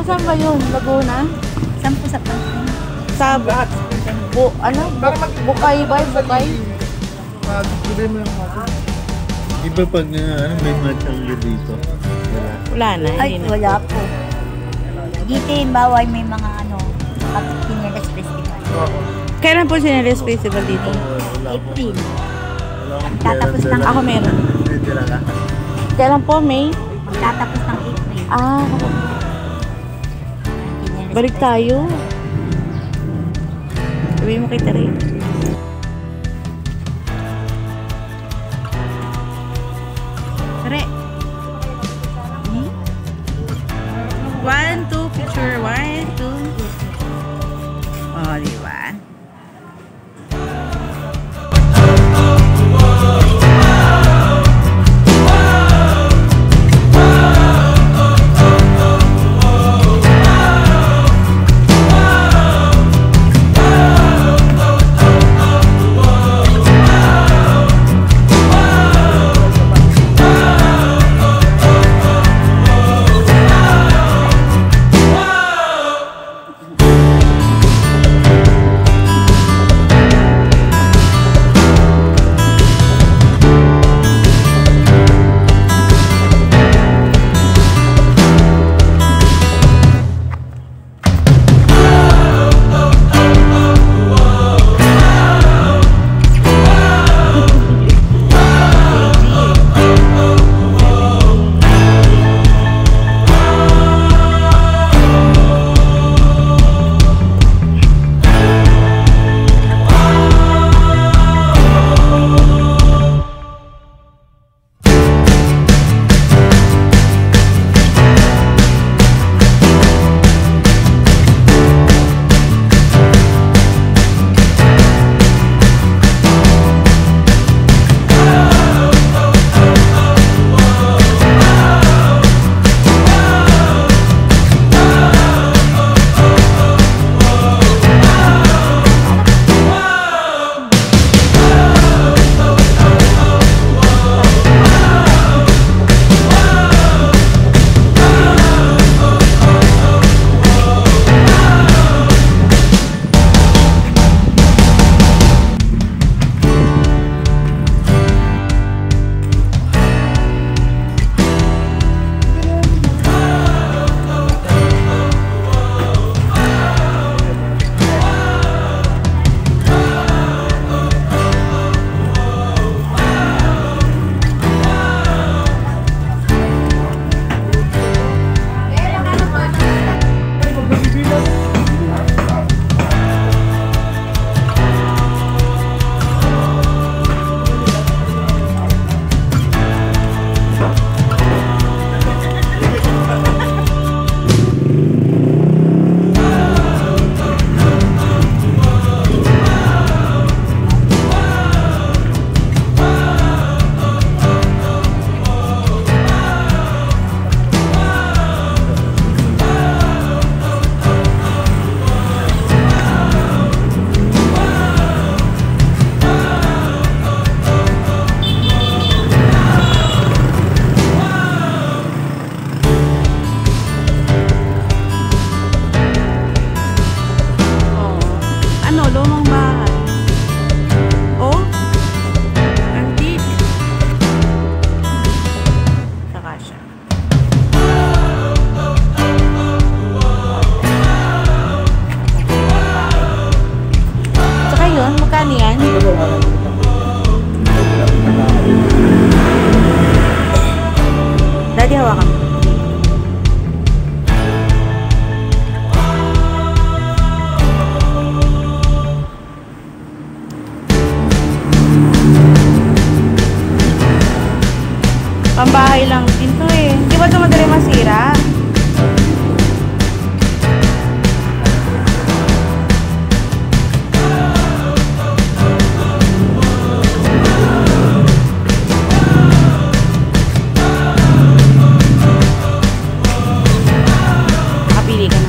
saan ba yun? Laguna? Saan po sa Pansin? Sa Bukay ba? Bukay? Pag-tuloy mo yung mga. Di ba pag may matangyo dito? Wala na. Ay, wala po. Dito yung bawal may mga pag Pinelas Festival. Kailan po Pinelas Festival dito? April. Tatapos ng Ako meron. Kailan po? May? Tatapos ng April. Balik tayo. Sabihin mo kay Tere. Tere. 1, 2, picture. 1, 2. Oh, diba? Pambahay lang din to eh. Di ba ito madali masira? Nakapili ka na.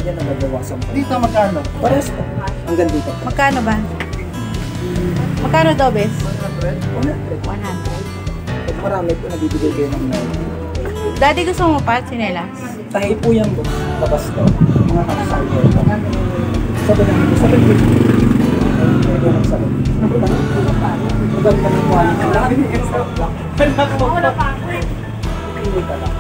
yan nagbabawasan pa. Dito magkano? Parehas po. Hanggang dito. Magkano ba? Magkano daw, bes? 100. 100. Pag marami po, nabibigay kayo ng 9. Daddy, gusto mo pa, sinelas? Tahi po yan po. Labas to. Mga nakasalver po. Sabi lang, sabi po. Pwede lang sabi. Maganda ng quality. Lagi extra black. Wala pa ako. Hindi ka lang.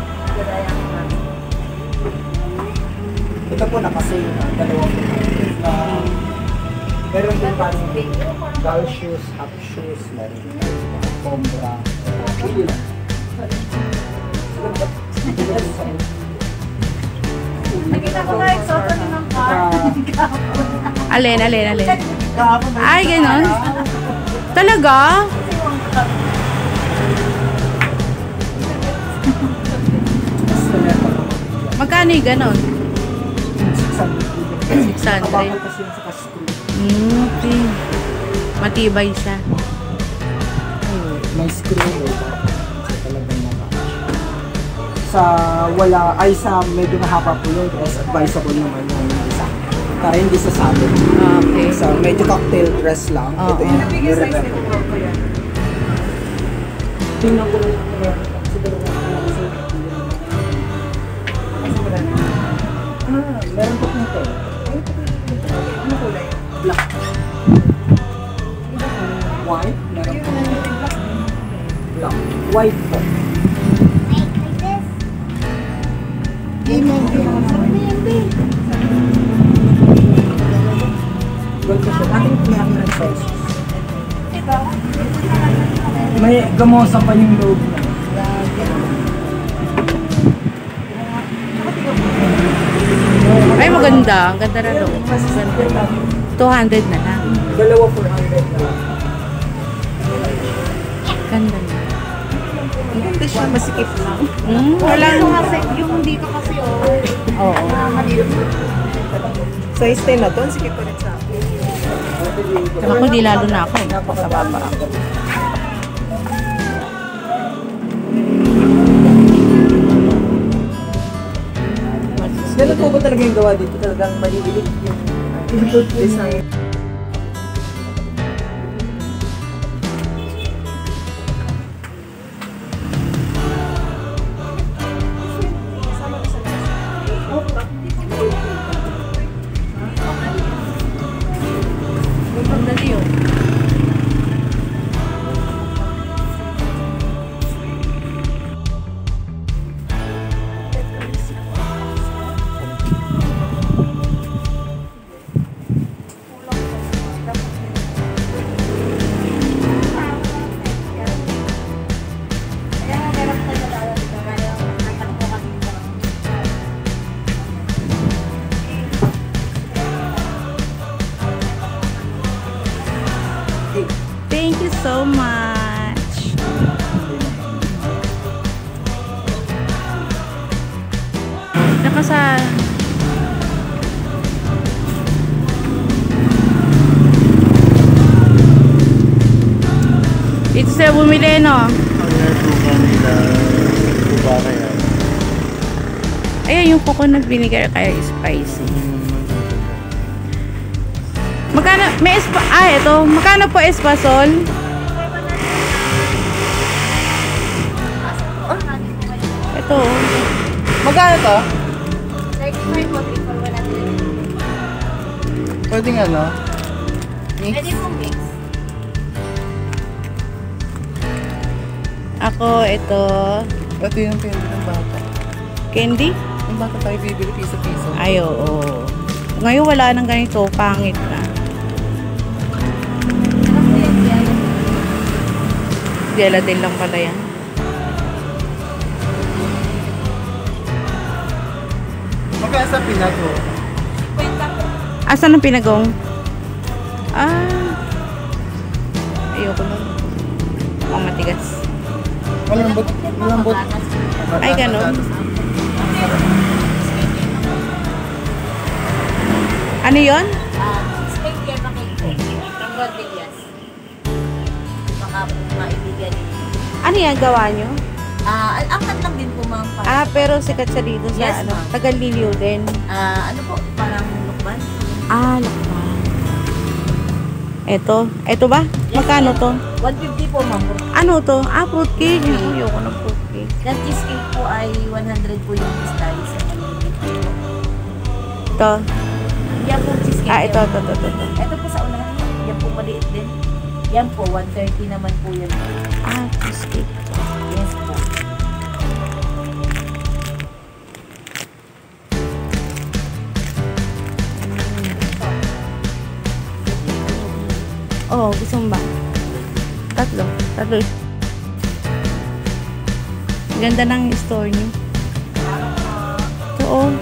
Ito po nakasale na. Dalawang na meron din pa doll shoes, half shoes, meron din Combra. Pili lang. Nakita ko na exoto ni ng car. Alin? Ay, ganon. Talaga? Magkano yung ganon? 600. Kapakal kasi yung sa ka-screw. Okay. Matibay siya. May screw eh. Talagang sa wala, ay sa medyo mahaba po yun, is advisable naman yung isa. Para hindi sasabi. Okay. So, medyo cocktail dress lang. Oo. Ito yung nire-rep. Tingnan ko lang yung meron po kong tail. Ano kulay? Black. White? Meron po. Black. White po. Gold ko siya. Ating 300 pesos. May gamosa pa yung loob na. Ay, maganda. Ang ganda na loob. 200 na lang. Dalawa 400 na lang. Ganda na. Hindi siya masikip lang. Walang... Yung dito kasi Oo. size 10 na to, sikip pa rin sa akin. Ako, di lalo na ako. Sa baba ako. Ganun po ba talaga yung gawa dito? Talagang maliliit yung input design. Thank you so much. Nakasa... Dito sila bumili, no? Ang nasuka nila, kubara yan. Ayan, yung coconut vinegar kaya spicy. Magkano? May ito. Magkano po espasol? Ito. Magkano to? 35 po, 3 for 100. Pwede nga no? Pwede pong mix. Ako, ito. Ito yung candy ng bata. Candy? Yung bata tayo bibili piso-piso. Ay, oo. Ngayon wala nang ganito. Pangit na. Gelatin lang pala yan. Magkano sa pinago? Asan ang pinagong? Ayoko nun. Mukhang matigas. Malambot. Malambot. Ay, ganun. Ano yun? Steak care na kayo. From Rodriguez. Baka po maibigan. Ano yan gawa nyo? Angkat lang din po ma'am. Pero sikat siya dito sa Yes, ano, ma'am. Tagaliliw din. Ano po, parang lukban. Lakban. Ito ba? Magkano to? 150 po ma'am. Ano to? Fruitcake. Ayoko ng fruitcake. That cheesecake po ay 100 po yung slice. Ito. Yan po cheesecake. Ito. Ito po sa unahan. Yan po maliit din. Yan po, 130 naman po yan. Cheesecake. Yes po. Gusto mo ba? Tatlo. Ganda ng store niyo. Oo.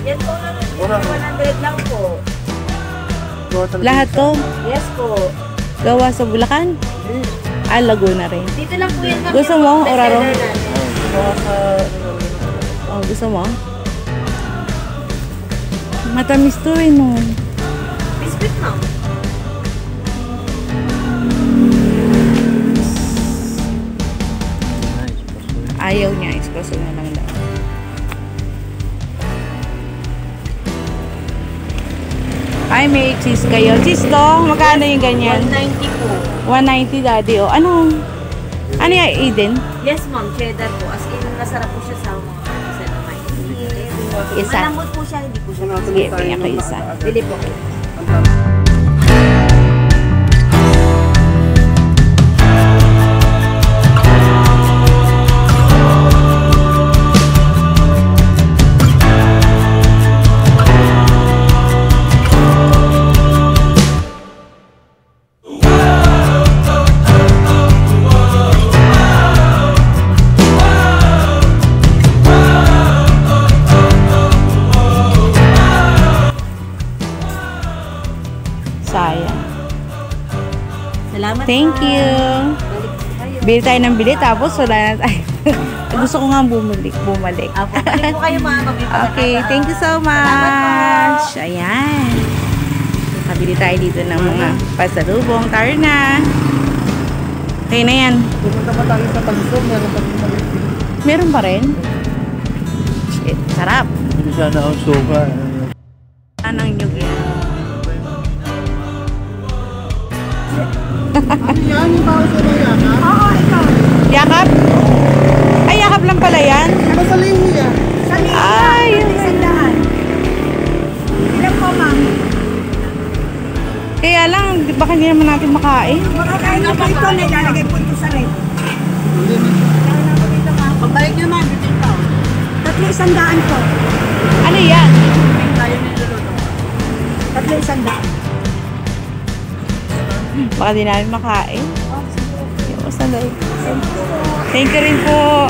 Yan po lang. 100 lang po. Lahat to? Yes po. Gawa sa Bulacan? Laguna rin. Dito lang po yan ma'am. Gusto Yung mo, best Oraro? seller natin. Gusto mo? Matamis to no? Biscuit ma'am. Ayaw niya. Espresso na lang daw. Ay, may cheese kayo. Cheese to? Magkano yung ganyan? 190 po. 190 daddy. Ano yan? Eden? Yes ma'am, cheddar po. As in, masarap po siya sa mga isa na may. Isa. Malambot po siya, hindi po siya. Sige, pingin ko isa. Bili po. Sayang. Salamat Thank ma'am. you. Balik po kayo. Bili tayo ng bili tapos wala na tayo. Gusto ko nga bumalik. Apo, balik po kayo ma'am. Okay, thank you so much. Ayan. Nakabili tayo dito ng mga pasalubong. Tara na. Okay na yan. Pupunta pa tayo sa Tagsong, meron pa rin maliit. Meron pa rin? Shit, sarap. Hindi sana ang sofa. Anong nyug yan? Ano yan? Yung tao sa bayan, ha? Oo, ikaw. Yakap? Ay, yakap lang pala yan. Ano sa lihi yan? Sa liit Ay, Sandaan. Ilan po ma'am? kaya lang, baka hindi naman natin makain. Makakain na po ito. Nilalagay po ito sa red. Pabalik nyo ma'am. 300 po. Ano yan? 300. Baka di namin makain. Sandali. Thank you rin po.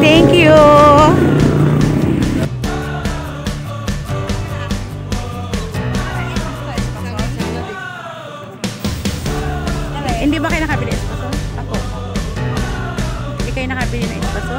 Thank you. Hindi ba kayo nakabili ng espaso? Ako. Hindi kayo nakabili ng espaso?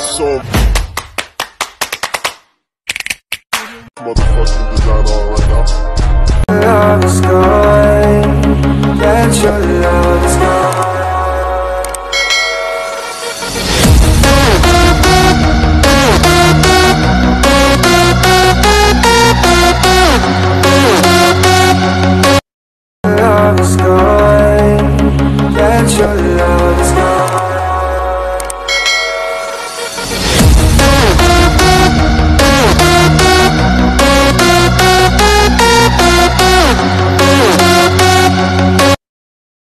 saw motherfucking designer right now. Love is gone, that your love is gone.